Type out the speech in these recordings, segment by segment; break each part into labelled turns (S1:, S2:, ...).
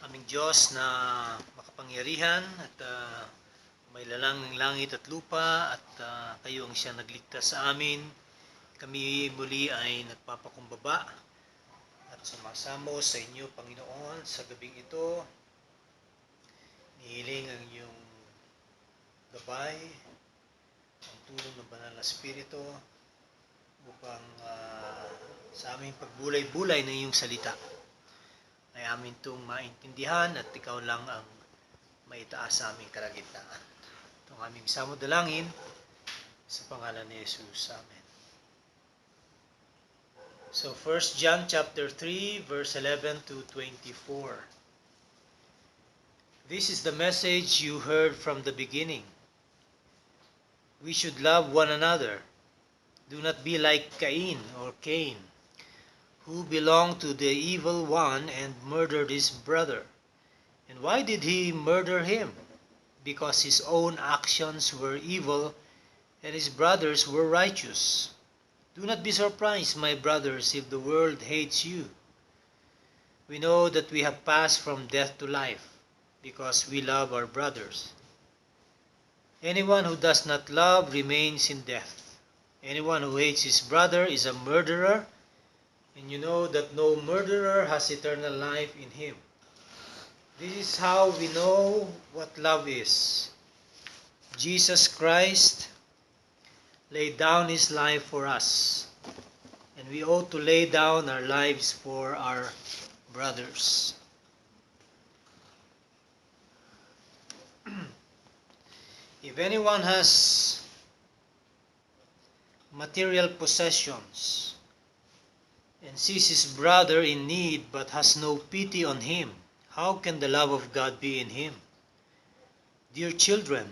S1: aming Diyos na makapangyarihan at may lalang ng langit at lupa at kayo ang siyang nagligtas sa amin. Kami muli ay nagpapakumbaba at sumasamo sa inyo, Panginoon, sa gabing ito. Nihiling ang iyong gabay, ang tulong ng Banal na Espiritu upang sa aming pagbulay-bulay ng iyong salita ay amin itong maintindihan at ikaw lang ang maitaas sa aming kalagitnaan. Itong aming isang dalangin sa pangalan ni Jesus. Amen. So 1 John chapter 3 verse 11 to 24. This is the message you heard from the beginning. We should love one another. Do not be like Cain, who belonged to the evil one and murdered his brother. And why did he murder him? Because his own actions were evil and his brothers were righteous. Do not be surprised, my brothers, if the world hates you. We know that we have passed from death to life because we love our brothers. Anyone who does not love remains in death. Anyone who hates his brother is a murderer, and you know that no murderer has eternal life in him. This is how we know what love is. Jesus Christ laid down his life for us, and we ought to lay down our lives for our brothers. If anyone has material possessions and sees his brother in need but has no pity on him, how can the love of God be in him? Dear children,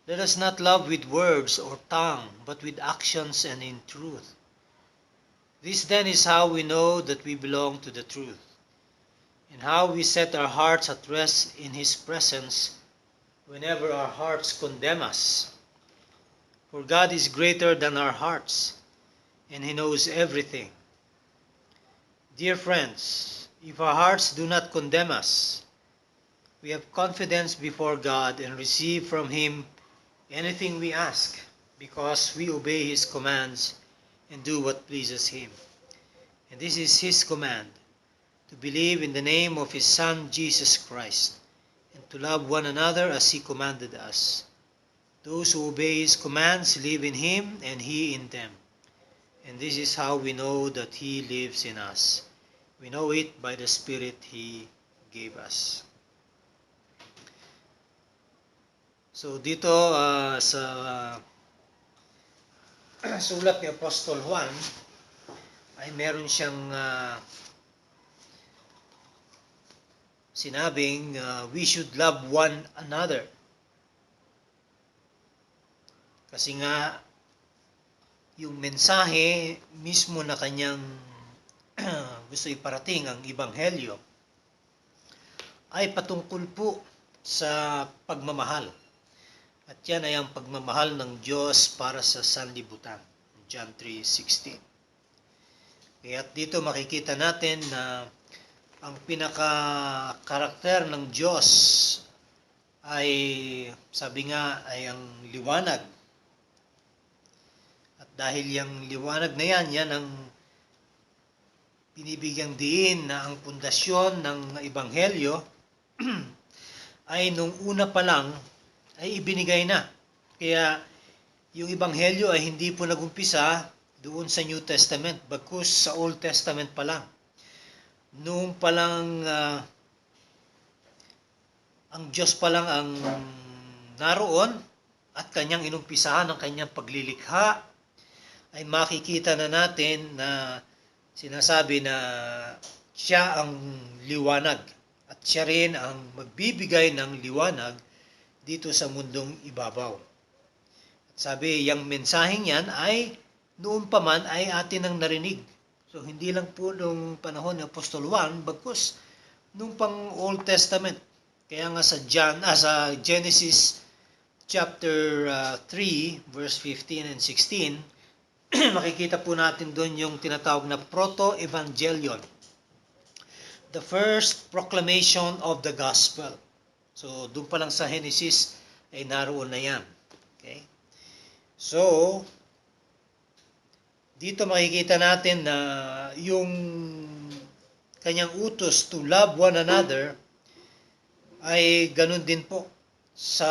S1: let us not love with words or tongue, but with actions and in truth. This then is how we know that we belong to the truth, and how we set our hearts at rest in his presence whenever our hearts condemn us. For God is greater than our hearts, and he knows everything. Dear friends, if our hearts do not condemn us, we have confidence before God and receive from him anything we ask, because we obey his commands and do what pleases him. And this is his command, to believe in the name of his Son Jesus Christ, and to love one another as he commanded us. Those who obey his commands live in him and he in them. And this is how we know that he lives in us. We know it by the Spirit he gave us. So dito sa sulat ni Apostol Juan ay meron siyang sinabing we should love one another. Kasi nga yung mensahe mismo na kanyang gusto iparating, ang Ebanghelyo, ay patungkol po sa pagmamahal. At yan ay ang pagmamahal ng Diyos para sa sanlibutan. John 3:16. Kaya dito makikita natin na ang pinaka-karakter ng Diyos ay, sabi nga, ay ang liwanag. At dahil yung liwanag na yan ang binibigyang diin na ang pundasyon ng Ebanghelyo ay nung una pa lang ay ibinigay na. Kaya yung Ebanghelyo ay hindi po nagumpisa doon sa New Testament, bagkus sa Old Testament pa lang. Noong pa lang ang Diyos pa lang ang naroon at kanyang inumpisahan ang kanyang paglilikha, ay makikita na natin na sinasabi na siya ang liwanag at siya rin ang magbibigay ng liwanag dito sa mundong ibabaw. At sabi, yung mensaheng yan ay noon pa man ay atin ang narinig. So hindi lang po nung panahon ng Apostol Juan, bagkus nung pang Old Testament. Kaya nga sa Genesis chapter 3 verse 15 and 16, makikita po natin doon yung tinatawag na proto-evangelion. the first proclamation of the gospel. So, doon pa lang sa Genesis ay naroon na yan. Okay? So, dito makikita natin na yung kanyang utos to love one another ay ganun din po. Sa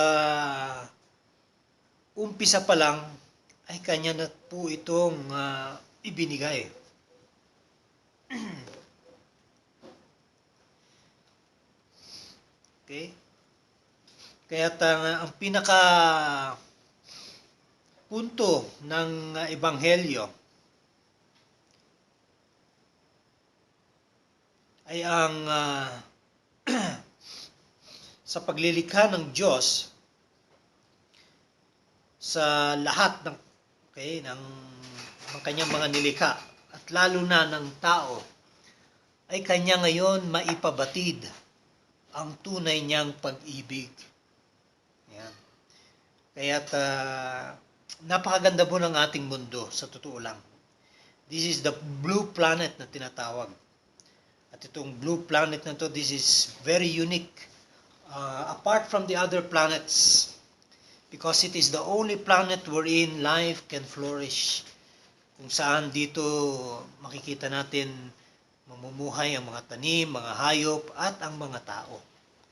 S1: umpisa pa lang ay kanya na po itong ibinigay. Okay? Kaya ang pinaka punto ng ebanghelyo ay ang sa paglilikha ng Diyos sa lahat ng kanyang mga nilikha at lalo na ng tao ay kanya ngayon maipabatid ang tunay niyang pag-ibig. Yan. Kaya't napakaganda po ng ating mundo sa totoo lang. This is the blue planet na tinatawag. At itong blue planet na to, this is very unique apart from the other planets because it is the only planet wherein life can flourish. Kung saan dito makikita natin mamumuhay ang mga tanim, mga hayop, at ang mga tao.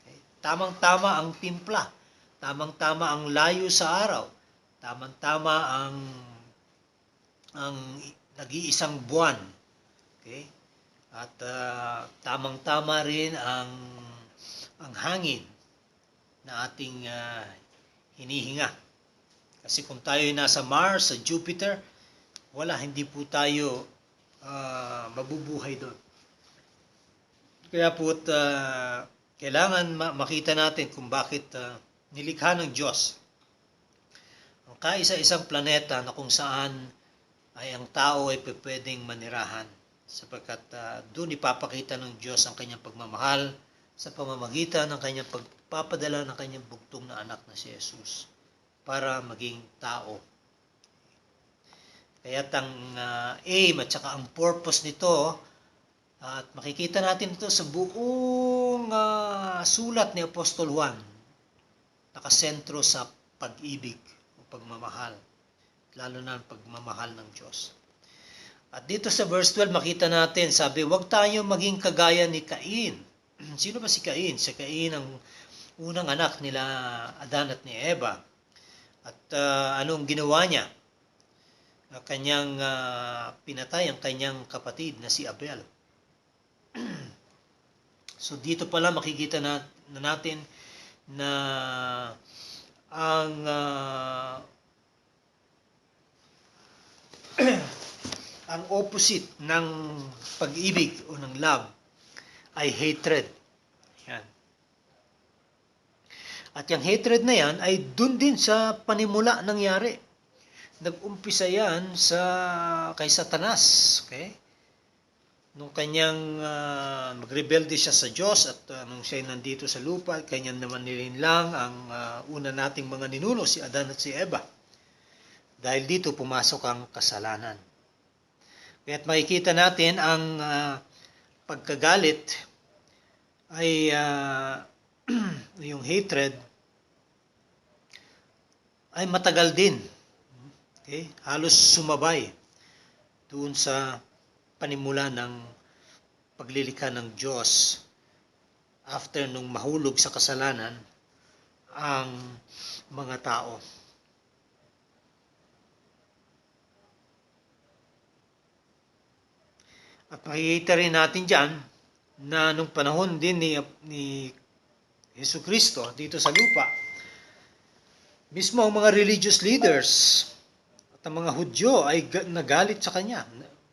S1: Okay? Tamang-tama ang timpla. Tamang-tama ang layo sa araw. Tamang-tama ang nag-iisang buwan. Okay? At tamang-tama rin ang hangin na ating hinihinga. Kasi kung tayo ay nasa Mars, sa Jupiter, hindi po tayo mabubuhay doon. Kaya po kailangan makita natin kung bakit nilikha ng Diyos ang kaisa-isang planeta na kung saan ay ang tao ay pwedeng manirahan sapagkat doon ipapakita ng Diyos ang kanyang pagmamahal sa pamamagitan ng kanyang pagpapadala ng kanyang bugtong na anak na si Jesus para maging tao. Kaya ang aim at saka ang purpose nito at makikita natin ito sa buong sulat ni Apostol Juan. Nakasentro sa pag-ibig o pagmamahal. Lalo na ang pagmamahal ng Diyos. At dito sa verse 12 makita natin, sabi, huwag tayo maging kagaya ni Cain. Sino ba si Cain? Si Cain ang unang anak nila Adan at ni Eva. At anong ginawa niya? Kanyang pinatay ang kanyang kapatid na si Abel. So dito pala makikita na natin na ang ang opposite ng pag-ibig o ng love ay hatred. Yan. At yung hatred na yan ay dun din sa panimula nangyari. Nag-umpisa yan kay Satanas. Okay? Nung kanyang magrebelde siya sa Diyos at nung siya nandito sa lupa, kanyang naman nilinlang ang una nating mga ninuno, si Adan at si Eva. Dahil dito pumasok ang kasalanan. Kaya't makikita natin ang pagkagalit ay yung hatred ay matagal din. Okay? Halos sumabay doon sa panimula ng paglilikha ng Diyos after nung mahulog sa kasalanan ang mga tao. At makikita rin natin dyan na nung panahon din ni Jesucristo dito sa lupa, mismo ang mga religious leaders at ang mga Hudyo ay nagalit sa kanya.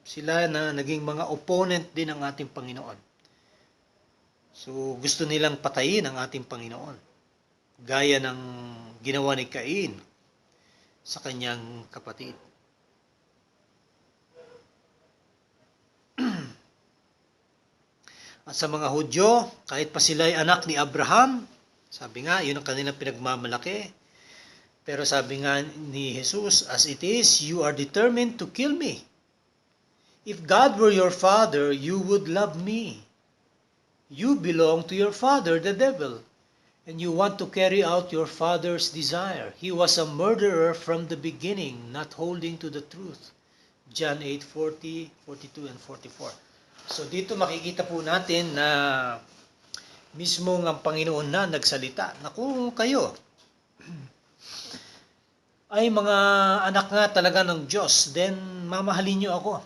S1: Sila na naging mga opponent din ng ating Panginoon. So gusto nilang patayin ang ating Panginoon. Gaya ng ginawa ni Cain sa kanyang kapatid. At sa mga Hudyo, kahit pa sila ay anak ni Abraham, sabi nga, yun ang kanilang pinagmamalaki. Pero sabi nga ni Jesus, as it is, you are determined to kill me. If God were your father, you would love me. You belong to your father, the devil, and you want to carry out your father's desire. He was a murderer from the beginning, not holding to the truth. John 8:40, 42, and 44. So dito makikita po natin na mismo ang Panginoon na nagsalita na kung kayo ay mga anak nga talaga ng Diyos, then mamahalin niyo ako.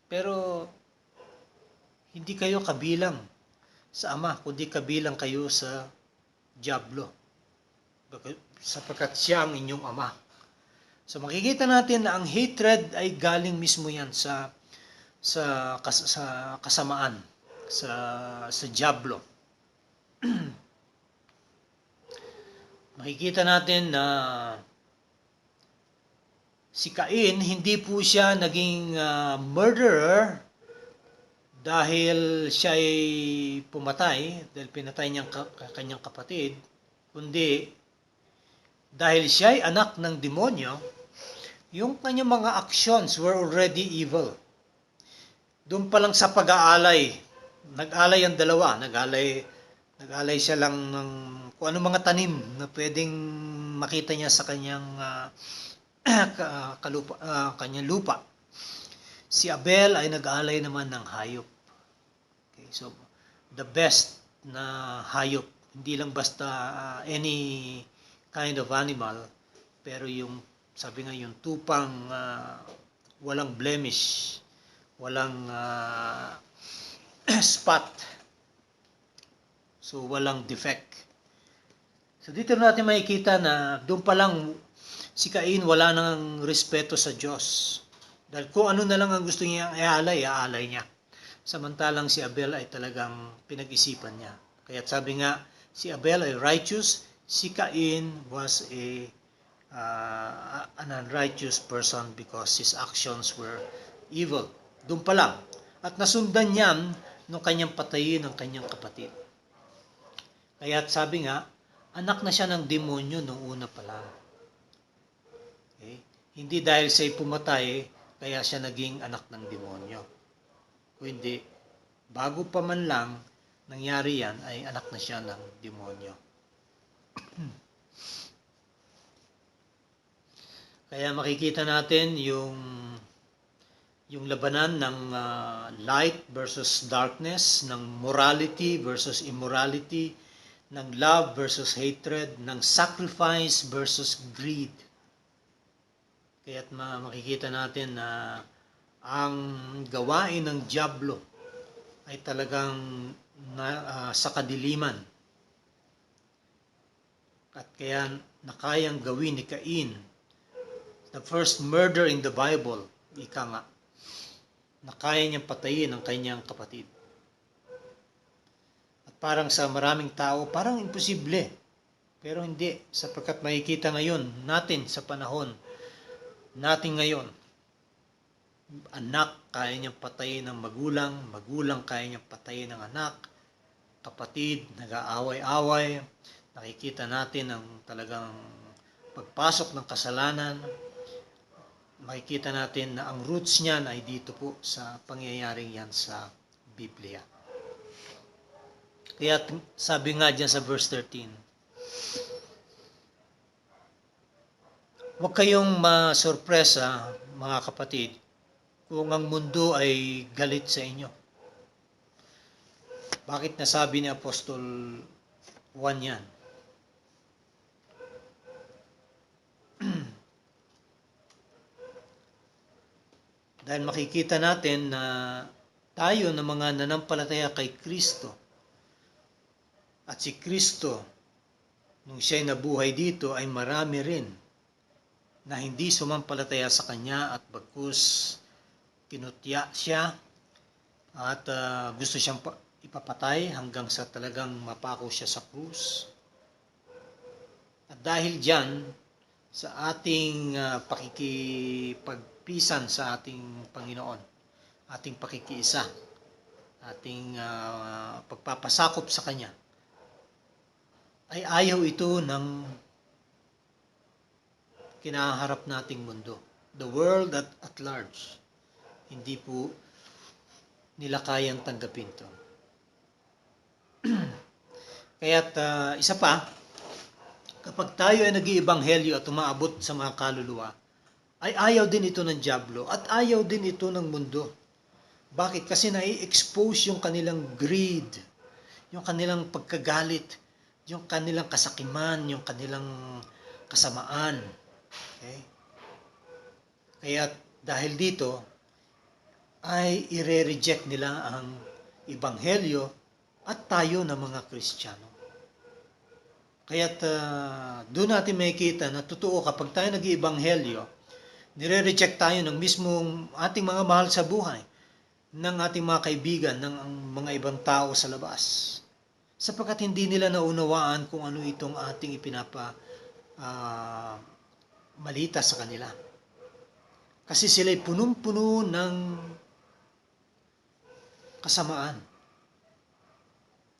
S1: Pero hindi kayo kabilang sa Ama, kundi kabilang kayo sa Diablo. Sapagkat siya ang inyong Ama. So makikita natin na ang hatred ay galing mismo yan sa kasamaan, sa Diablo. Makikita natin na si Cain, hindi po siya naging murderer dahil siya ay pumatay, dahil pinatay niya kanyang kapatid, kundi dahil siya ay anak ng demonyo, yung kanyang mga actions were already evil. Doon pa lang sa pag-aalay, nag-alay ang dalawa, nag-alay siya lang ng kung ano mga tanim na pwedeng makita niya sa kanyang kanyang lupa. Si Abel ay nag-alay naman ng hayop. Okay, so the best na hayop, hindi lang basta any kind of animal, pero yung sabi nga yung tupang walang blemish, walang spot, so walang defect. So dito natin makikita na doon pa lang si Cain wala nang respeto sa Diyos. Dahil kung ano na lang ang gusto niya iaalay niya. Samantalang si Abel ay talagang pinag-isipan niya. Kaya sabi nga, si Abel ay righteous, si Cain was an unrighteous person because his actions were evil. Doon pa lang. At nasundan niyan nung kanyang patayin ng kanyang kapatid. Kaya sabi nga, anak na siya ng demonyo nung una pa lang. Okay? Hindi dahil siya'y pumatay, kaya siya naging anak ng demonyo. Kundi, bago pa man lang nangyari yan, ay anak na siya ng demonyo. Kaya makikita natin yung labanan ng light versus darkness, ng morality versus immorality, ng love versus hatred, ng sacrifice versus greed. Kaya't makikita natin na ang gawain ng Diablo ay talagang sa kadiliman. At kaya nakayang gawin ni Cain, the first murder in the Bible, ika nga, nakaya niyang patayin ang kanyang kapatid. At parang sa maraming tao, parang imposible. Pero hindi, sapagkat makikita ngayon natin sa panahon natin ngayon, anak kaya niyang patayin ng magulang, magulang kaya niyang patayin ng anak, kapatid, nag-aaway-away, nakikita natin ang talagang pagpasok ng kasalanan, makikita natin na ang roots niyan ay dito po sa pangyayaring yan sa Biblia. Kaya sabi nga dyan sa verse 13, huwag kayong masurpresa, mga kapatid, kung ang mundo ay galit sa inyo. Bakit nasabi ni Apostol Juan yan? Dahil makikita natin na tayo na mga nanampalataya kay Kristo, at si Kristo, nung siya'y nabuhay dito, ay marami rin na hindi sumampalataya sa Kanya at bagkus kinutya siya at gusto siyang ipapatay hanggang sa talagang mapako siya sa krus. At dahil dyan, sa ating pakikipagpisan sa ating Panginoon, ating pakikiisa, ating pagpapasakop sa Kanya, ay ayaw ito ng kinaharap nating mundo. The world at large. Hindi po nila kayang tanggapin to. Kaya't isa pa, kapag tayo ay nag-iibanghelyo at umaabot sa mga kaluluwa, ay ayaw din ito ng dyablo at ayaw din ito ng mundo. Bakit? Kasi nai-expose yung kanilang greed, yung kanilang pagkagalit, yung kanilang kasakiman, yung kanilang kasamaan. Okay? Kaya dahil dito, ay ire-reject nila ang Ebanghelyo at tayo na mga Kristiyano. Kaya't doon natin makikita na totoo kapag tayo nag-iebanghelyo, nire-reject tayo ng mismong ating mga mahal sa buhay, ng ating mga kaibigan, ng mga ibang tao sa labas. Sapagkat hindi nila naunawaan kung ano itong ating malita sa kanila. Kasi sila'y punong-puno ng kasamaan.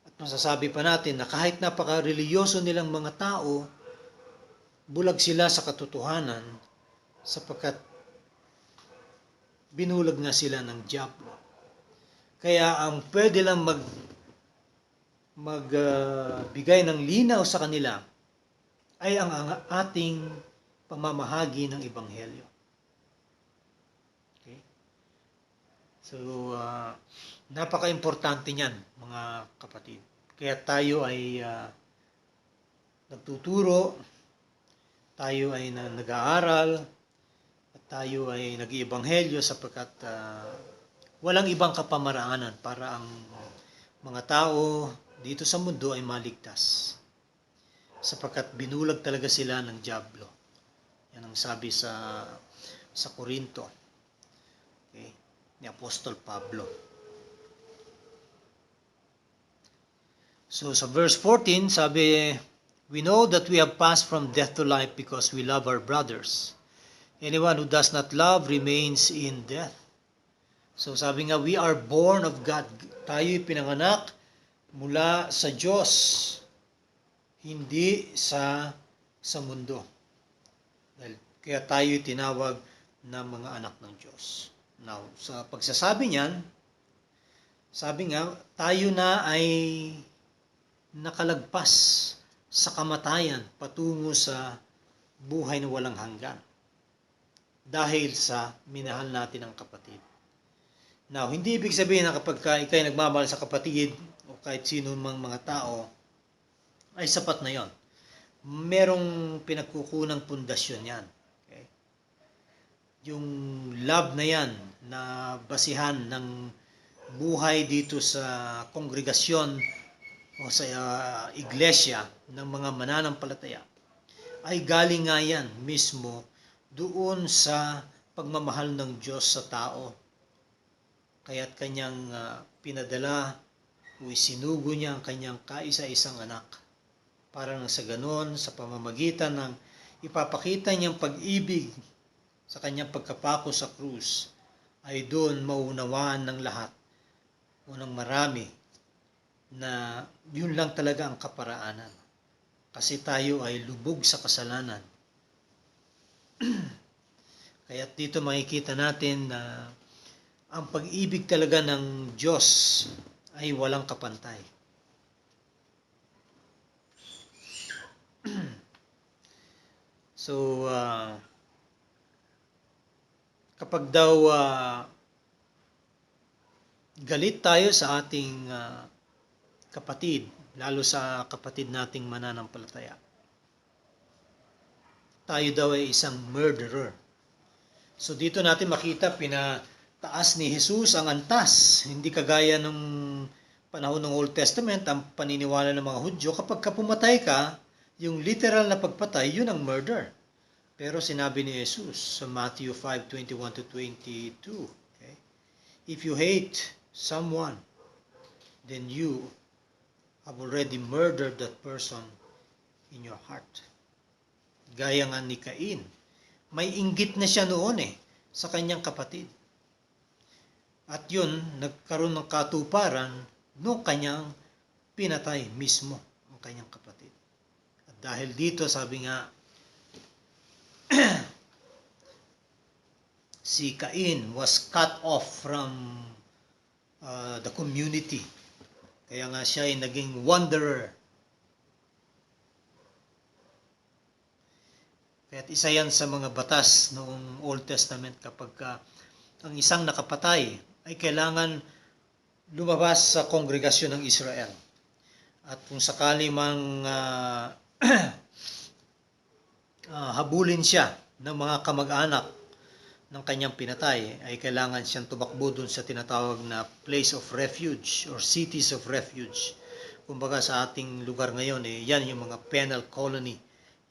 S1: At masasabi pa natin na kahit napaka-reliyoso nilang mga tao, bulag sila sa katotohanan sapagkat binulag na sila ng dyablo. Kaya ang pwede lang magbigay ng linaw sa kanila ay ang ating pamamahagi ng Ebanghelyo. Okay? So, napaka-importante niyan, mga kapatid. Kaya tayo ay nagtuturo, tayo ay nag-aaral, at tayo ay nag-iebanghelyo sapagkat walang ibang kapamaraanan para ang mga tao dito sa mundo ay maligtas. Sapagkat binulag talaga sila ng dyablo. Yan ang sabi sa Korinto. Okay? Ni Apostol Pablo. So sa verse 14, sabi, we know that we have passed from death to life because we love our brothers. Anyone who does not love remains in death. So sabi nga, we are born of God. Tayo'y pinanganak mula sa Diyos, hindi sa mundo. Kaya tayo'y tinawag na mga anak ng Diyos. Now, sa pagsasabi niyan, sabi nga, tayo na ay nakalagpas sa kamatayan patungo sa buhay na walang hanggan dahil sa minahal natin ang kapatid. Now, hindi ibig sabihin na kapag ikay nagmamahal sa kapatid o kahit sino mang mga tao, ay sapat na yon. Merong pinagkukunang pundasyon yan. Okay? Yung love na yan na basihan ng buhay dito sa kongregasyon o sa iglesia ng mga mananampalataya ay galing nga yan mismo doon sa pagmamahal ng Diyos sa tao. Kaya't kanyang pinadala o isinugo niya ang kanyang kaisa-isang anak para nang sa ganon, sa pamamagitan ng ipapakita niyang pag-ibig sa kanyang pagkapako sa krus, ay doon maunawaan ng lahat o ng marami na yun lang talaga ang kaparaanan. Kasi tayo ay lubog sa kasalanan. Kaya dito makikita natin na ang pag-ibig talaga ng Diyos ay walang kapantay. So, kapag daw galit tayo sa ating kapatid, lalo sa kapatid nating mananampalataya, tayo daw ay isang murderer. So dito natin makita pinataas ni Jesus ang antas. Hindi kagaya nung panahon ng Old Testament, ang paniniwala ng mga Hudyo, kapag pumatay ka, yung literal na pagpatay, yun ang murder. Pero sinabi ni Jesus sa Matthew 5:21-22, okay? If you hate someone, then you have already murdered that person in your heart. Gaya nga ni Cain, may inggit na siya noon sa kanyang kapatid. At yun, nagkaroon ng katuparan nung kanyang pinatay mismo ang kanyang kapatid. At dahil dito, sabi nga, si Cain was cut off from the community. Kaya nga siya ay naging wanderer. Kaya isa yan sa mga batas noong Old Testament kapag ang isang nakapatay ay kailangan lumabas sa kongregasyon ng Israel. At kung sakali mang habulin siya ng mga kamag-anak ng kanyang pinatay, ay kailangan siyang tumakbo dun sa tinatawag na place of refuge or cities of refuge. Kumbaga sa ating lugar ngayon, yan yung mga penal colony,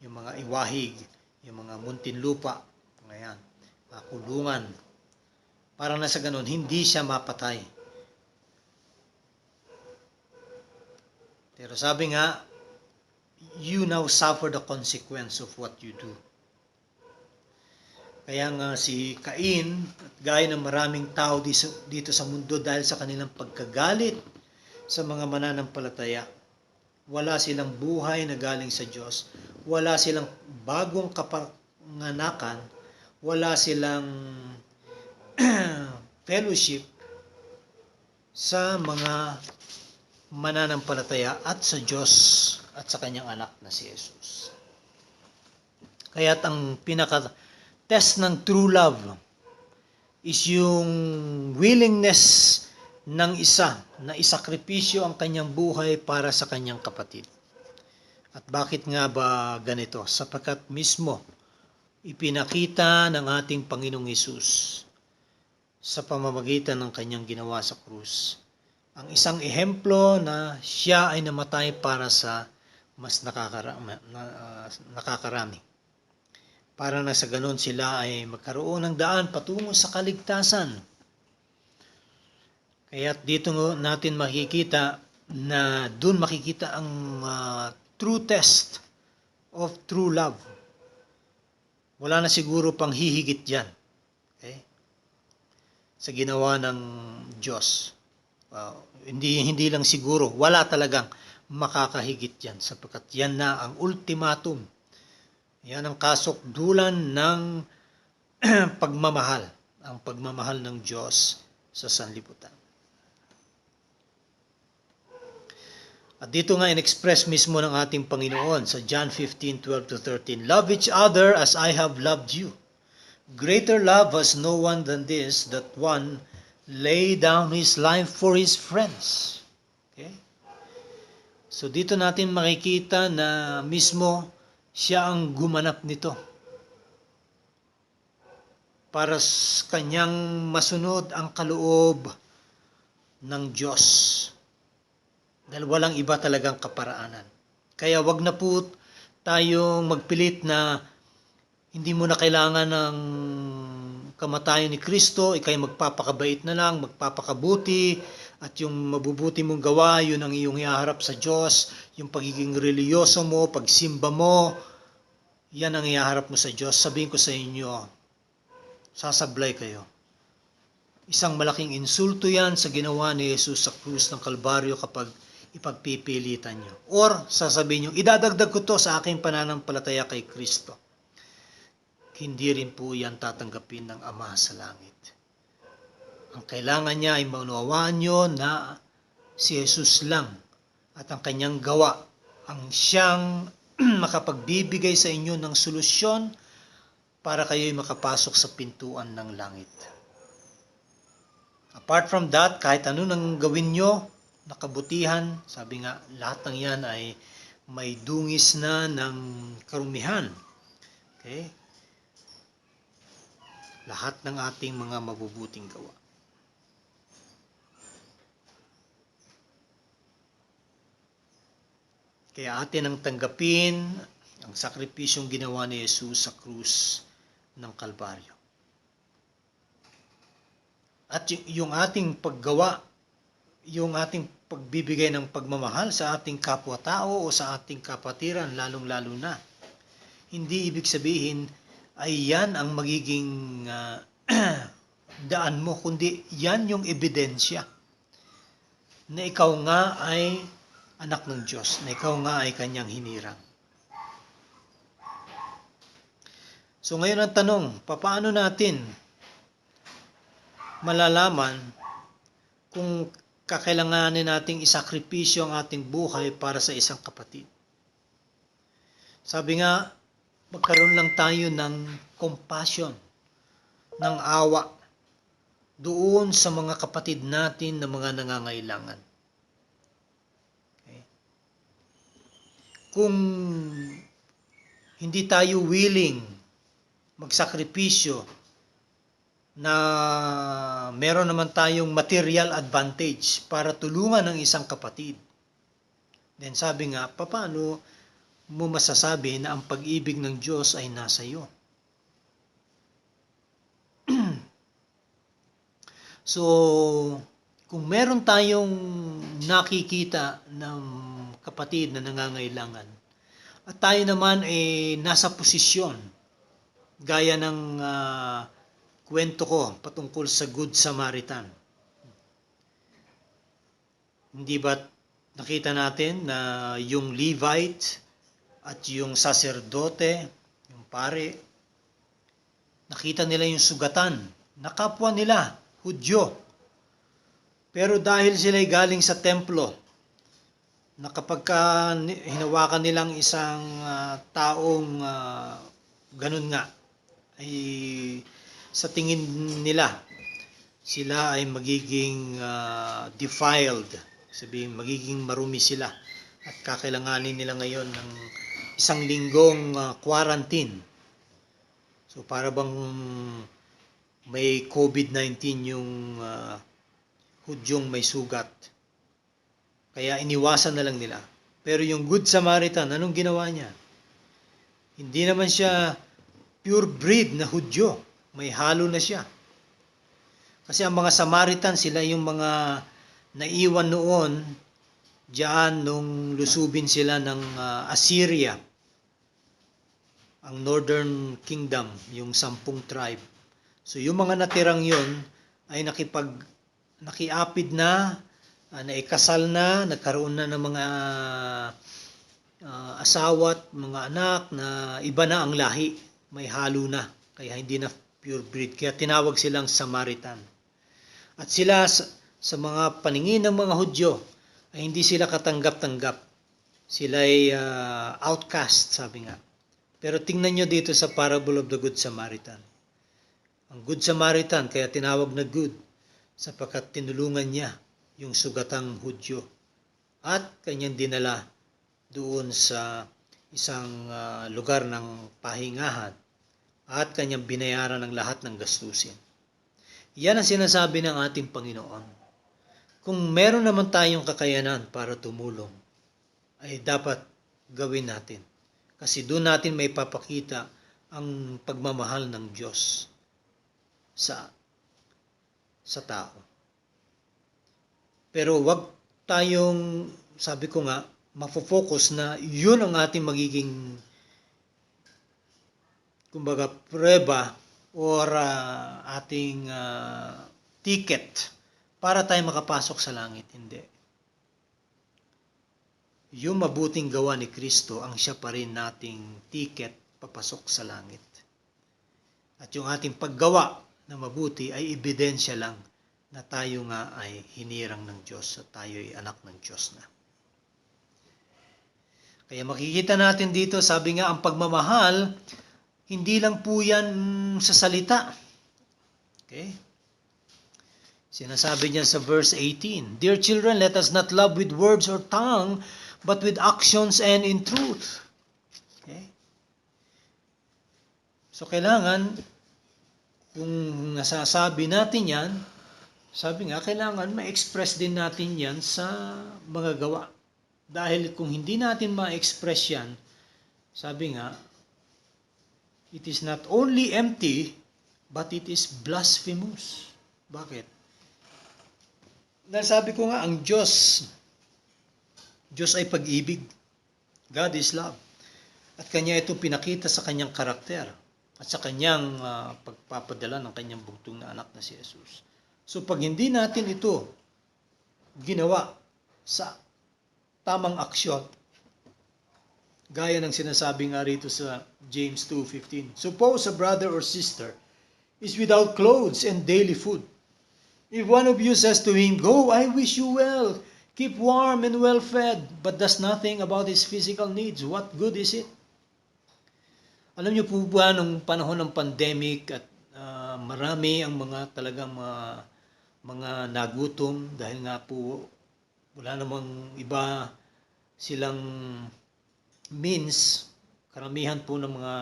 S1: yung mga iwahig, yung mga muntinlupa, ngayon, kulungan. Para na sa ganun, hindi siya mapatay. Pero sabi nga, you now suffer the consequence of what you do. Kaya nga si Cain, gaya ng maraming tao dito sa mundo dahil sa kanilang pagkagalit sa mga mananampalataya, wala silang buhay na galing sa Diyos, wala silang bagong kapanganakan, wala silang fellowship sa mga mananampalataya at sa Diyos at sa kanyang anak na si Jesus. Kaya't ang pinaka-test ng true love is yung willingness ng isa na isakripisyo ang kanyang buhay para sa kanyang kapatid. At bakit nga ba ganito? Sapagkat mismo ipinakita ng ating Panginoong Hesus sa pamamagitan ng kanyang ginawa sa krus ang isang ehemplo na siya ay namatay para sa mas nakakarami. Para na sa ganun sila ay magkaroon ng daan patungo sa kaligtasan. Kaya dito natin makikita na dun makikita ang true test of true love. Wala na siguro pang hihigit yan. Okay? Sa ginawa ng Diyos. Hindi lang siguro, wala talagang makakahigit yan sapagkat yan na ang ultimatum. Yan ang kasukdulan ng pagmamahal, ang pagmamahal ng Diyos sa sanlibutan. At dito nga in-express mismo ng ating Panginoon sa John 15:12-13, "Love each other as I have loved you. Greater love has no one than this, that one lay down his life for his friends." Okay? So dito natin makikita na mismo siya ang gumanap nito para kanyang masunod ang kaloob ng Diyos. Dahil walang iba talagang kaparaanan. Kaya wag na po tayong magpilit na hindi mo na kailangan ng kamatayan ni Kristo, ikay magpapakabait na lang, magpapakabuti, at yung mabubuti mong gawa, yun ang iyong ihaharap sa Diyos, yung pagiging reliyoso mo, pagsimba mo, yan ang ihaharap mo sa Diyos. Sabihin ko sa inyo, sasablay kayo. Isang malaking insulto yan sa ginawa ni Jesus sa krus ng Kalbaryo kapag ipagpipilitan nyo. Or sasabihin nyo, idadagdag ko to sa aking pananampalataya kay Kristo. Hindi rin po yan tatanggapin ng Ama sa langit. Ang kailangan niya ay maunawaan nyo na si Jesus lang at ang kanyang gawa ang siyang makapagbibigay sa inyo ng solusyon para kayo'y makapasok sa pintuan ng langit. Apart from that, kahit ano nang gawin nyo na kabutihan, sabi nga, lahat ng yan ay may dungis na ng karumihan. Okay? Lahat ng ating mga mabubuting gawa. Kaya atin ang tanggapin ang sakripisyong ginawa ni Jesus sa krus ng Kalbaryo. At yung ating paggawa, yung ating pagbibigay ng pagmamahal sa ating kapwa-tao o sa ating kapatiran, lalong-lalo na, hindi ibig sabihin ay yan ang magiging daan mo, kundi yan yung ebidensya na ikaw nga ay anak ng Diyos, na ikaw nga ay kanyang hinirang. So ngayon ang tanong, paano natin malalaman kung kakailanganin nating isakripisyo ang ating buhay para sa isang kapatid. Sabi nga, magkaroon lang tayo ng compassion, ng awa doon sa mga kapatid natin na mga nangangailangan. Okay? Kung hindi tayo willing magsakripisyo na meron naman tayong material advantage para tulungan ang isang kapatid, then sabi nga, paano mo masasabi na ang pag-ibig ng Diyos ay nasa iyo? So, kung meron tayong nakikita ng kapatid na nangangailangan, at tayo naman ay nasa posisyon, gaya ng kwento ko patungkol sa Good Samaritan. Hindi ba nakita natin na yung Levite at yung saserdote, yung pare, nakita nila yung sugatan na kapwa nila, Hudyo. Pero dahil sila'y galing sa templo, na kapag hinawakan nilang isang taong ganun nga, ay sa tingin nila, sila ay magiging defiled, sabihin magiging marumi sila at kakailanganin nila ngayon ng isang linggong quarantine. So para bang may COVID-19 yung Hudyong may sugat. Kaya iniwasan na lang nila. Pero yung Good Samaritan, anong ginawa niya? Hindi naman siya pure breed na Hudyo. May halo na siya. Kasi ang mga Samaritan, sila yung mga naiwan noon diyan nung lusubin sila ng Assyria. Ang Northern Kingdom, yung 10 tribe. So yung mga natirang yon ay nakiapid na, naikasal na, nagkaroon na ng mga asawa at mga anak na iba na ang lahi. May halo na, kaya hindi na pure breed. Kaya tinawag silang Samaritan. At sila sa mga paningin ng mga Hudyo ay hindi sila katanggap-tanggap. Sila ay outcast, sabi nga. Pero tingnan nyo dito sa parable of the Good Samaritan. Ang Good Samaritan, kaya tinawag na good, sapagkat tinulungan niya yung sugatang Hudyo at kanyang dinala doon sa isang lugar ng pahingahan at kanyang binayaran ng lahat ng gastusin. Yan ang sinasabi ng ating Panginoon. Kung meron naman tayong kakayanan para tumulong, ay dapat gawin natin. Kasi doon natin may papakita ang pagmamahal ng Diyos sa tao. Pero wag tayong, sabi ko nga, mafo-focus na yun ang ating magiging kumbaga prueba or ating ticket para tayo makapasok sa langit. Hindi. Yung mabuting gawa ni Kristo ang siya pa rin nating ticket papasok sa langit. At yung ating paggawa na mabuti ay ebidensya lang na tayo nga ay hinirang ng Diyos at tayo ay anak ng Diyos na. Kaya makikita natin dito, sabi nga, ang pagmamahal, hindi lang po yan sa salita. Okay? Sinasabi niya sa verse 18, Dear children, let us not love with words or tongue, but with actions and in truth. Okay? So kailangan, kung nasasabi natin yan, sabi nga, kailangan ma-express din natin yan sa mga gawa. Dahil kung hindi natin ma-express yan, sabi nga, it is not only empty, but it is blasphemous. Bakit? Dahil sabi ko nga, ang Diyos ay pag-ibig. God is love. At Kanya ito pinakita sa Kanyang karakter at sa Kanyang pagpapadala ng Kanyang bugtong na anak na si Jesus. So pag hindi natin ito ginawa sa tamang aksyon, gaya ng sinasabi nga rito sa James 2:15, suppose a brother or sister is without clothes and daily food, If one of you says to him, "Go, I wish you well, keep warm and well fed," but does nothing about his physical needs, what good is it? Alam niyo po ba, nung panahon ng pandemic at marami ang mga talagang mga nagutom dahil nga po wala namang iba silang means, karamihan po ng mga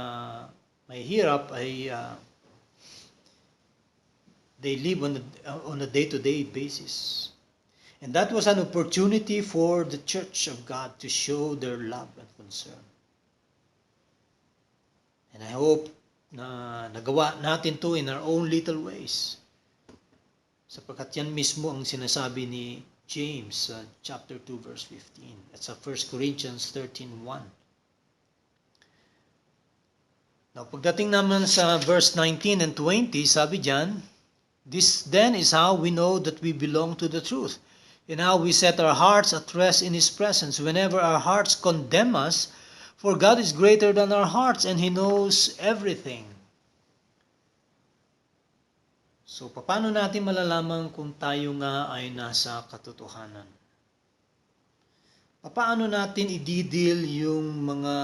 S1: mahihirap ay they live on a day-to-day basis. And that was an opportunity for the Church of God to show their love and concern. And I hope na nagawa natin to in our own little ways. Sapagkat yan mismo ang sinasabi ni James, chapter 2, verse 15. At sa 1 Corinthians 13:1. Now, pagdating naman sa verse 19 and 20, sabi diyan, "This then is how we know that we belong to the truth, and how we set our hearts at rest in His presence whenever our hearts condemn us, for God is greater than our hearts, and He knows everything." So, paano natin malalaman kung tayo nga ay nasa katotohanan? Paano natin i-deal yung mga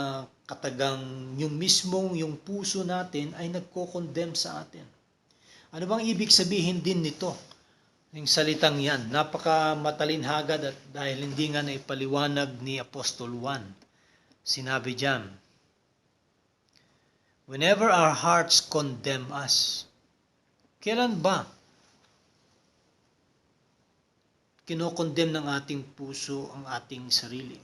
S1: katagang, yung mismong, yung puso natin ay nagko-condemn sa atin? Ano bang ibig sabihin din nito? Yung salitang yan, napaka matalinhaga dahil hindi nga naipaliwanag ni Apostol Juan. Sinabi diyan, whenever our hearts condemn us. Kailan ba kinokondem ng ating puso ang ating sarili?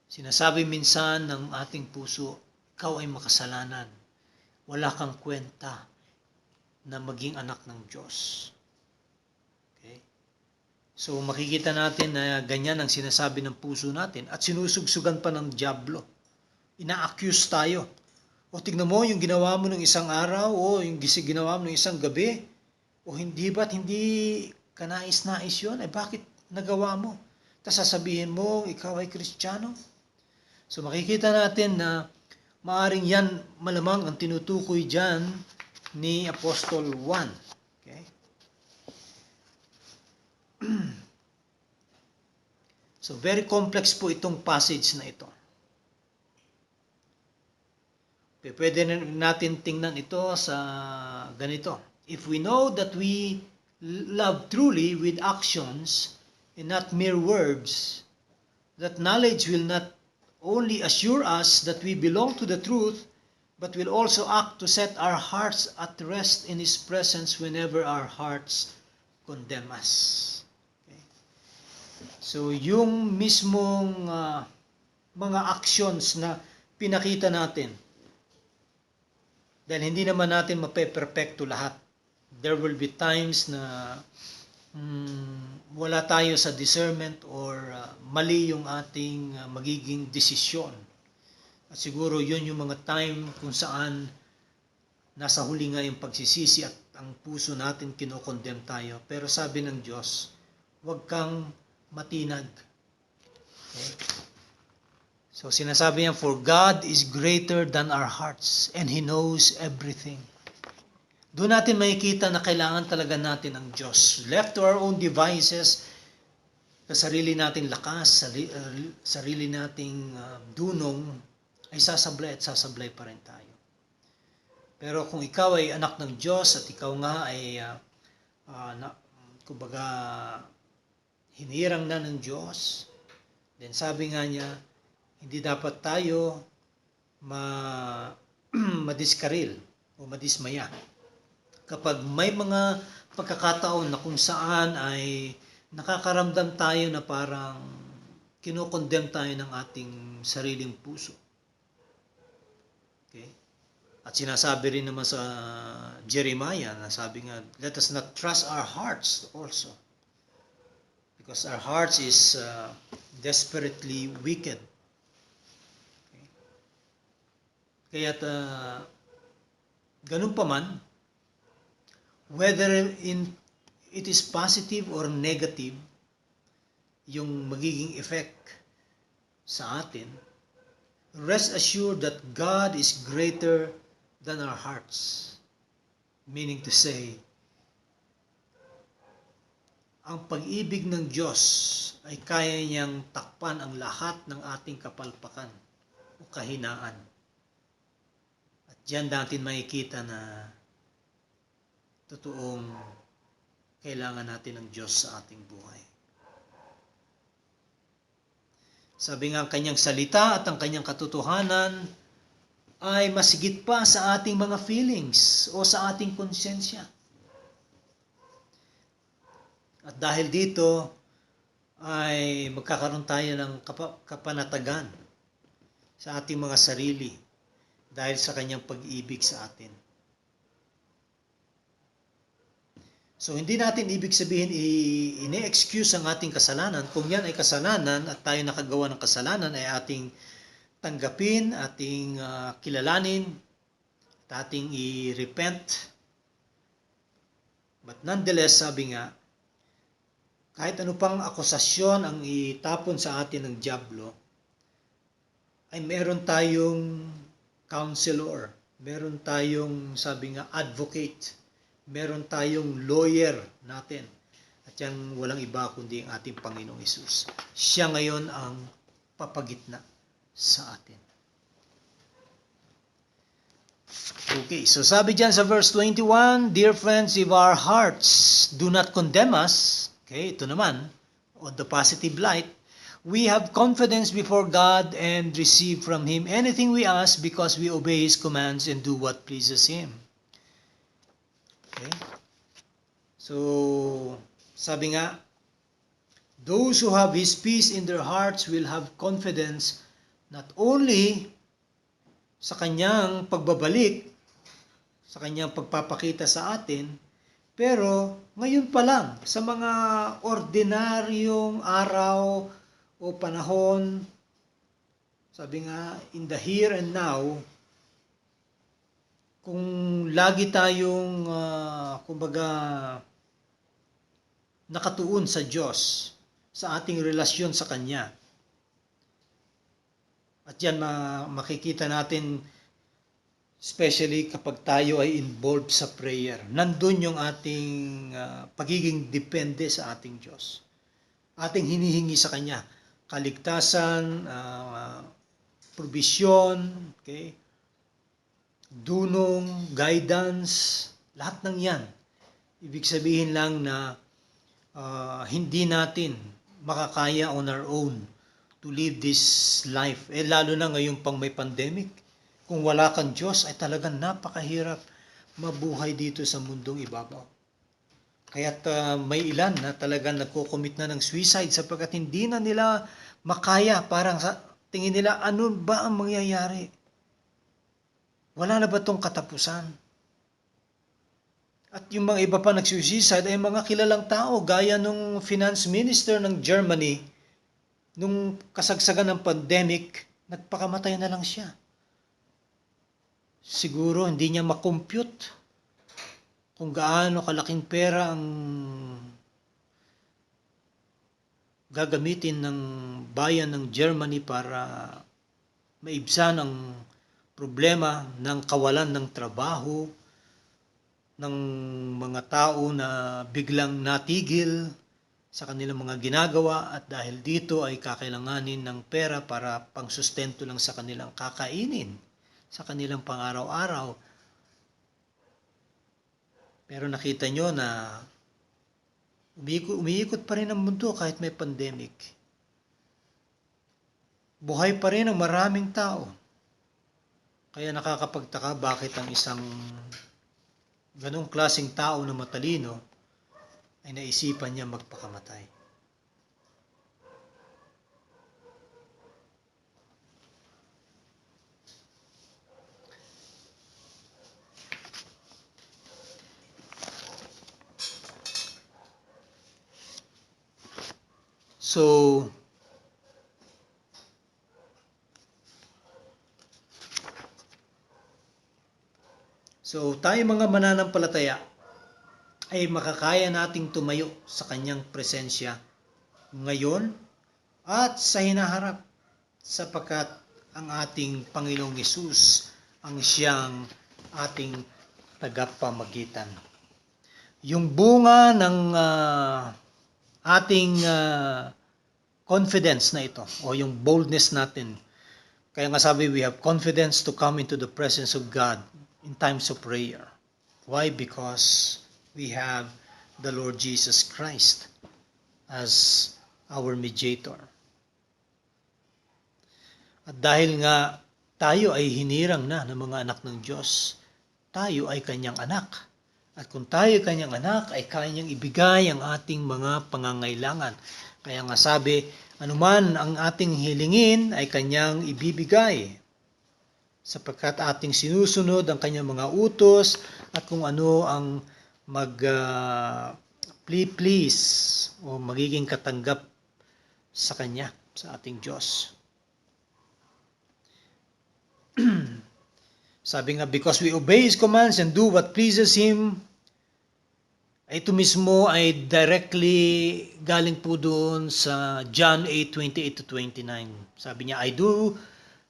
S1: Sinasabi minsan ng ating puso, ikaw ay makasalanan. Wala kang kwenta na maging anak ng Diyos. Okay? So makikita natin na ganyan ang sinasabi ng puso natin at sinusugsugan pa ng dyablo. Ina-accuse tayo. O tignan mo yung ginawa mo ng isang araw, o yung ginawa mo ng isang gabi, o hindi ba't hindi ka nais-nais yun? Eh bakit nagawa mo? Tapos sasabihin mo, ikaw ay Kristiyano? So makikita natin na maaring yan malamang ang tinutukoy dyan ni Apostol Juan. Okay? So very complex po itong passage na ito. Pwede natin tingnan ito sa ganito. If we know that we love truly with actions and not mere words, that knowledge will not only assure us that we belong to the truth, but will also act to set our hearts at rest in His presence whenever our hearts condemn us. Okay? So yung mismong mga actions na pinakita natin, dahil hindi naman natin mape-perfecto lahat. There will be times na wala tayo sa discernment or mali yung ating magiging desisyon. At siguro yun yung mga time kung saan nasa huli nga yung pagsisisi at ang puso natin kinokondem tayo. Pero sabi ng Diyos, huwag kang matinag. Okay? So sinasabi niya, for God is greater than our hearts and He knows everything. Doon natin makikita na kailangan talaga natin ang Diyos. Left to our own devices, sa sarili nating lakas, sarili nating dunong, ay sasablay pa rin tayo. Pero kung ikaw ay anak ng Diyos at ikaw nga ay kumbaga hinirang na ng Diyos, then sabi nga niya, hindi dapat tayo madiskaril o madismaya. Kapag may mga pagkakataon na kung saan ay nakakaramdam tayo na parang kinokondem tayo ng ating sariling puso. Okay? At sinasabi rin naman sa Jeremiah, na sabi nga, let us not trust our hearts also. Because our hearts is desperately wicked. Kaya't ganun pa man, whether it is positive or negative, yung magiging effect sa atin, rest assured that God is greater than our hearts. Meaning to say, ang pag-ibig ng Diyos ay kaya niyang takpan ang lahat ng ating kapalpakan o kahinaan. At diyan natin makikita na totoong kailangan natin ng Diyos sa ating buhay. Sabi nga, ang kanyang salita at ang kanyang katotohanan ay masigit pa sa ating mga feelings o sa ating konsensya. At dahil dito ay magkakaroon tayo ng kapanatagan sa ating mga sarili dahil sa kanyang pag-ibig sa atin. So hindi natin ibig sabihin ine-excuse ang ating kasalanan. Kung yan ay kasalanan at tayo nakagawa ng kasalanan ay ating tanggapin, ating kilalanin, at ating i-repent. But nonetheless, sabi nga, kahit ano pang akusasyon ang itapon sa atin ng dyablo, ay meron tayong counselor, meron tayong, sabi nga, advocate, meron tayong lawyer natin. At yan walang iba kundi ang ating Panginoong Hesus. Siya ngayon ang papagitna sa atin. Okay, so sabi dyan sa verse 21, Dear friends, if our hearts do not condemn us, okay, ito naman, on the positive light, we have confidence before God and receive from Him anything we ask because we obey His commands and do what pleases Him. Okay? So, sabi nga, those who have His peace in their hearts will have confidence not only sa kanyang pagbabalik, sa kanyang pagpapakita sa atin, pero ngayon pa lang, sa mga ordinaryong araw o panahon, sabi nga, in the here and now, kung lagi tayong, kumbaga, nakatuon sa Diyos, sa ating relasyon sa Kanya. At yan makikita natin, especially kapag tayo ay involved sa prayer. Nandun yung ating pagiging depende sa ating Diyos. Ating hinihingi sa Kanya. Kaligtasan, provision, okay? Dunong, guidance, lahat ng yan. Ibig sabihin lang na hindi natin makakaya on our own to live this life. Lalo na ngayon pang may pandemic. Kung wala kang Diyos, ay talagang napakahirap mabuhay dito sa mundong ibabaw. Kaya't may ilan na talagang nagko-commit na ng suicide sapagkat hindi na nila makaya. Parang sa tingin nila, ano ba ang mangyayari? Wala na ba itong katapusan? At yung mga iba pa nagsuicide ay mga kilalang tao, gaya nung finance minister ng Germany, nung kasagsagan ng pandemic, nagpakamatay na lang siya. Siguro hindi niya makompute kung gaano kalaking pera ang gagamitin ng bayan ng Germany para maibsan ang problema ng kawalan ng trabaho, ng mga tao na biglang natigil sa kanilang mga ginagawa at dahil dito ay kakailanganin ng pera para pangsustento lang sa kanilang kakainin, sa kanilang pang-araw-araw. Pero nakita nyo na umiikot pa rin ang mundo kahit may pandemic. Buhay pa rin ang maraming tao. Kaya nakakapagtaka bakit ang isang ganong klaseng tao na matalino ay naisipan niya magpakamatay. So tayo mga mananampalataya ay makakaya nating tumayo sa kanyang presensya ngayon at sa hinaharap sapagkat ang ating Panginoong Hesus ang siyang ating tagapamagitan. Yung bunga ng ating confidence na ito o yung boldness natin. Kaya nga sabi, we have confidence to come into the presence of God in times of prayer. Why? Because we have the Lord Jesus Christ as our mediator. At dahil nga tayo ay hinirang na ng mga anak ng Diyos, tayo ay kanyang anak. At kung tayo kanyang anak, ay kanyang ibigay ang ating mga pangangailangan. Kaya nga sabi, anuman ang ating hilingin ay kanyang ibibigay. Sapagkat ating sinusunod ang kanyang mga utos at kung ano ang please o magiging katanggap sa kanya, sa ating Diyos. Sabi nga, because we obey His commands and do what pleases Him, ito mismo ay directly galing po doon sa John 8:28-29. Sabi niya, I do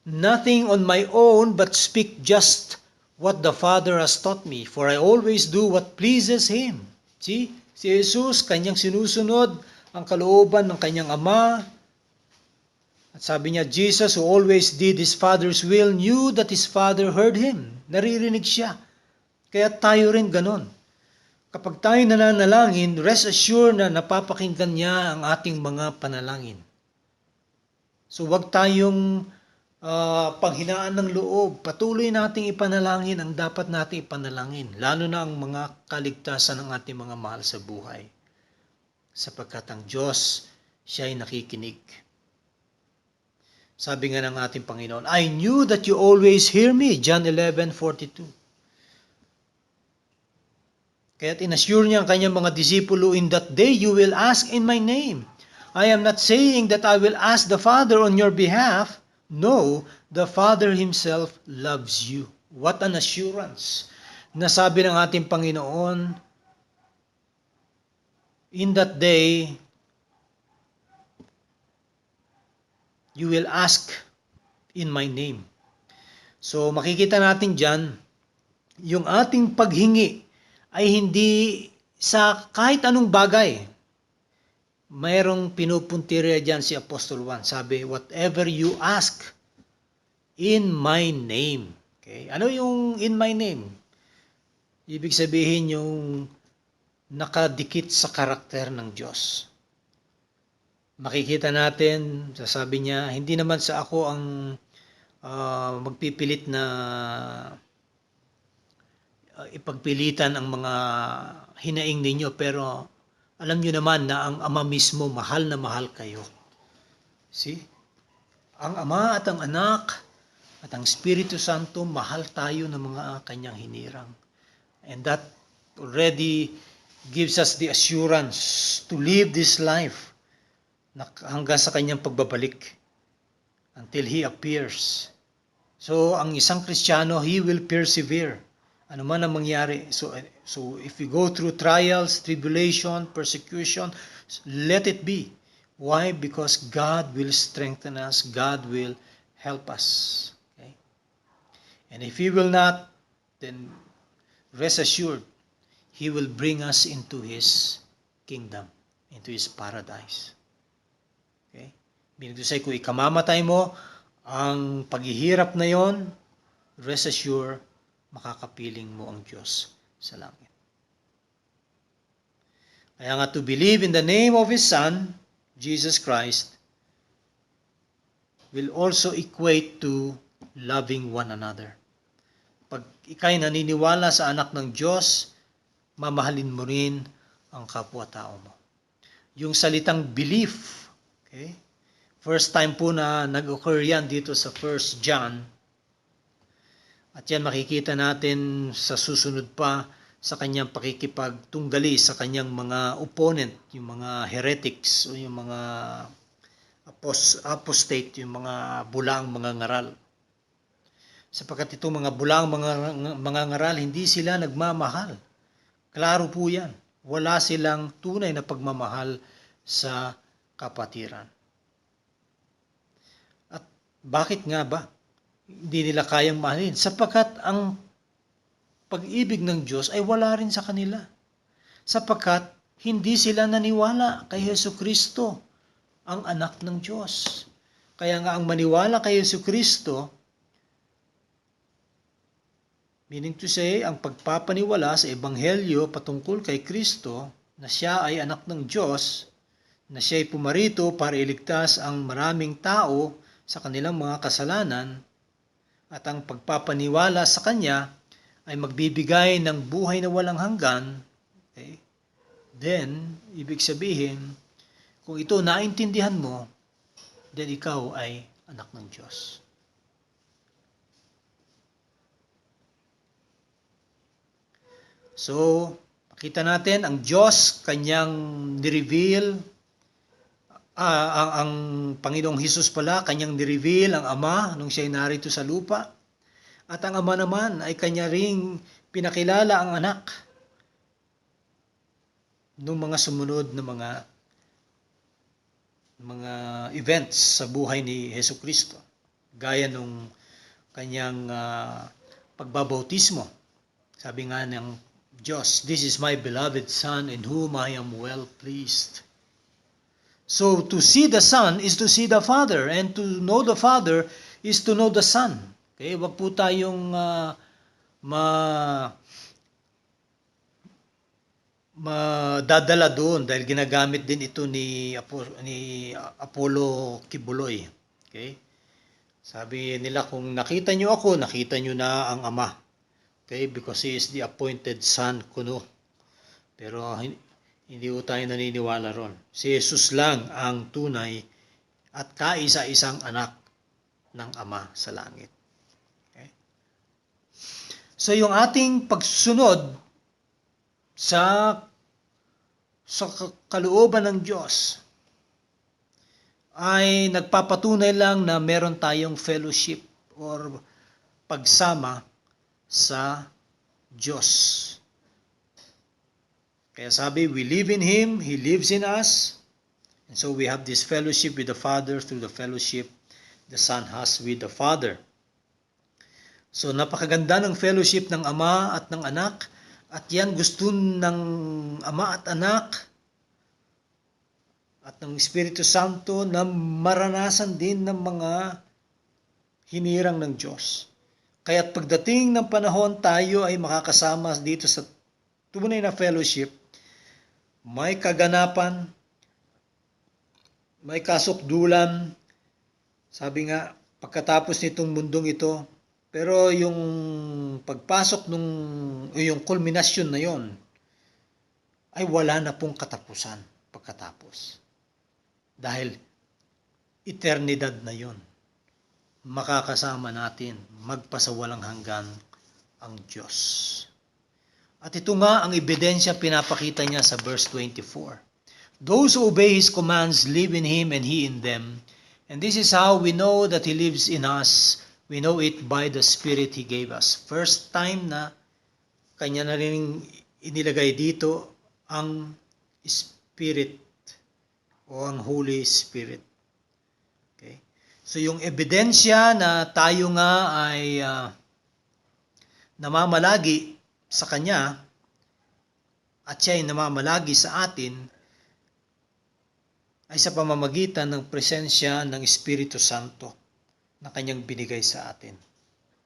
S1: nothing on my own but speak just what the Father has taught me, for I always do what pleases Him. See? Si Jesus, kanyang sinusunod ang kalooban ng kanyang Ama. At sabi niya, Jesus, who always did His Father's will, knew that His Father heard Him. Naririnig siya. Kaya tayo rin ganon. Kapag tayo nananalangin, rest assured na napapakinggan niya ang ating mga panalangin. So wag tayong panghinaan ng loob. Patuloy nating ipanalangin ang dapat nating ipanalangin, lalo na ang mga kaligtasan ng ating mga mahal sa buhay. Sapagkat ang Diyos, siya ay nakikinig. Sabi nga ng ating Panginoon, I knew that you always hear me. John 11:42. Kaya't inassure niya ang kanyang mga disipulo, in that day you will ask in my name. I am not saying that I will ask the Father on your behalf. No, the Father Himself loves you. What an assurance. Nasabi ng ating Panginoon, in that day, you will ask in my name. So makikita natin dyan, yung ating paghingi ay hindi sa kahit anong bagay. Mayroong pinupuntirya dyan si Apostol Juan. Sabi, whatever you ask in my name. Okay? Ano yung in my name? Ibig sabihin yung nakadikit sa karakter ng Diyos. Makikita natin, sasabi niya, hindi naman sa ako ang magpipilit na ipagpilitan ang mga hinaing ninyo, pero alam niyo naman na ang Ama mismo, mahal na mahal kayo. See? Ang Ama at ang Anak at ang Espiritu Santo, mahal tayo ng mga kanyang hinirang. And that already gives us the assurance to live this life hanggang sa kanyang pagbabalik until He appears. So, ang isang Kristiyano, he will persevere. Ano man ang mangyari. So if we go through trials, tribulation, persecution, let it be. Why? Because God will strengthen us. God will help us. Okay? And if He will not, then rest assured, He will bring us into His kingdom, into His paradise. Okay? Meaning to say, kung ikamamatay mo, ang paghihirap na yon, rest assured, makakapiling mo ang Diyos sa langit. Kaya nga, to believe in the name of His Son, Jesus Christ, will also equate to loving one another. Pag ikay naniniwala sa anak ng Diyos, mamahalin mo rin ang kapwa-tao mo. Yung salitang belief, okay? First time po na nag-occur yan dito sa 1 John. At yan makikita natin sa susunod pa sa kanyang pakikipagtunggali sa kanyang mga opponent, yung mga heretics o yung mga apostate, yung mga bulang mga ngaral. Sapagkat itong mga bulang mga ngaral, hindi sila nagmamahal. Klaro po yan. Wala silang tunay na pagmamahal sa kapatiran. At bakit nga ba hindi nila kayang mahalin? Sapagkat ang pag-ibig ng Diyos ay wala rin sa kanila. Sapagkat hindi sila naniwala kay Jesucristo, ang anak ng Diyos. Kaya nga ang maniwala kay Jesucristo, meaning to say, ang pagpapaniwala sa Ebanghelyo patungkol kay Kristo, na siya ay anak ng Diyos, na siya ay pumarito para iligtas ang maraming tao sa kanilang mga kasalanan, at ang pagpapaniwala sa Kanya ay magbibigay ng buhay na walang hanggan, okay? Then, ibig sabihin, kung ito naintindihan mo, then ikaw ay anak ng Diyos. So, makita natin, ang Diyos, Kanyang nireveal, ang Panginoong Hesus pala, Kanyang nireveal ang Ama nung siya ay narito sa lupa. At ang Ama naman ay Kanya ring pinakilala ang anak nung mga sumunod na mga events sa buhay ni Jesucristo. Gaya nung Kanyang pagbabautismo. Sabi nga ng Diyos, "This is my beloved Son in whom I am well pleased." So, to see the Son is to see the Father, and to know the Father is to know the Son. Okay, wag po tayong madadala doon dahil ginagamit din ito ni Apollo Kibuloy. Okay? Sabi nila, kung nakita nyo ako, nakita nyo na ang Ama. Okay? Because He is the appointed Son kuno. Pero hindi po tayo naniniwala ron. Si Jesus lang ang tunay at kaisa-isang anak ng Ama sa langit. Okay? So yung ating pagsunod sa kalooban ng Diyos ay nagpapatunay lang na meron tayong fellowship or pagsama sa Diyos. Kaya sabi, we live in Him, He lives in us, and so we have this fellowship with the Father through the fellowship the Son has with the Father. So napakaganda ng fellowship ng Ama at ng Anak, at yan gusto ng Ama at Anak at ng Espiritu Santo na maranasan din ng mga hinirang ng Diyos. Kaya't pagdating ng panahon, tayo ay makakasama dito sa tunay na fellowship. May kaganapan, may kasukdulan. Sabi nga, pagkatapos nitong mundong ito, pero yung pagpasok yung kulminasyon na yon ay wala na pong katapusan pagkatapos. Dahil eternidad na yon. Makakasama natin magpasawalang hanggan ang Diyos. At ito nga ang ebidensya pinapakita niya sa verse 24. Those who obey His commands live in Him and He in them. And this is how we know that He lives in us. We know it by the Spirit He gave us. First time na Kanya na rin inilagay dito ang Spirit o ang Holy Spirit. Okay? So yung ebidensya na tayo nga ay namamalagi sa Kanya at siya ay namamalagi sa atin ay sa pamamagitan ng presensya ng Espiritu Santo na Kanyang binigay sa atin.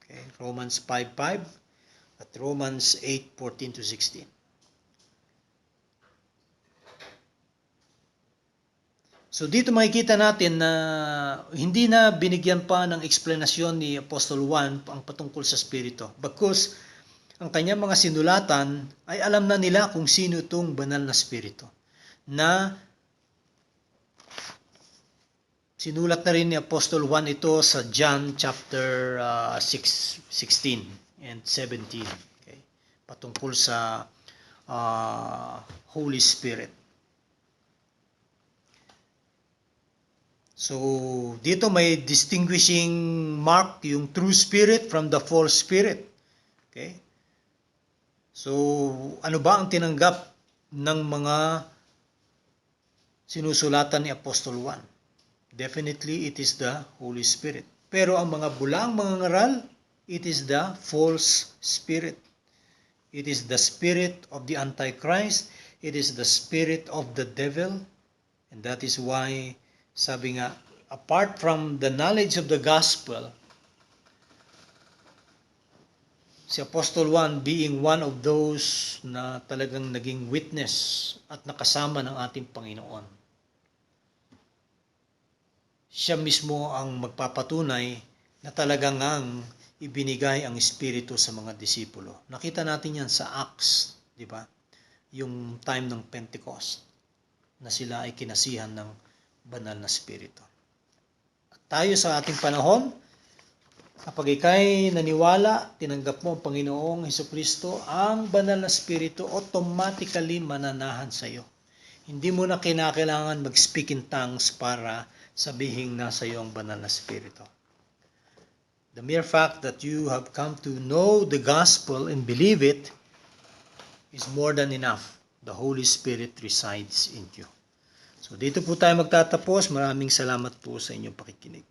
S1: Okay? Romans 5:5 at Romans 8:14-16. So dito makikita natin na hindi na binigyan pa ng eksplanasyon ni Apostol Juan ang patungkol sa Espiritu. Because ang kanyang mga sinulatan ay alam na nila kung sino itong banal na Espiritu. Na sinulat na rin ni Apostol Juan ito sa John chapter 16 and 17. Okay? Patungkol sa Holy Spirit. So, dito may distinguishing mark yung true spirit from the false spirit. Okay? So, ano ba ang tinanggap ng mga sinusulatan ni Apostol Juan? Definitely, it is the Holy Spirit. Pero ang mga bulang mga ngaral, it is the false spirit. It is the spirit of the Antichrist. It is the spirit of the devil, and that is why, sabi nga, apart from the knowledge of the gospel, si Apostol Juan being one of those na talagang naging witness at nakasama ng ating Panginoon, siya mismo ang magpapatunay na talagang ang ibinigay ang Espiritu sa mga disipulo. Nakita natin yan sa Acts, di ba? Yung time ng Pentecost, na sila ay kinasihan ng banal na Espiritu. At tayo sa ating panahon, kapag ikay naniwala, tinanggap mo ang Panginoong Hesukristo, ang banal na Espiritu automatically mananahan sa iyo. Hindi mo na kinakailangan mag-speak in tongues para sabihin nasa iyo ang banal na Espiritu. The mere fact that you have come to know the gospel and believe it is more than enough. The Holy Spirit resides in you. So dito po tayo magtatapos. Maraming salamat po sa inyong pakikinig.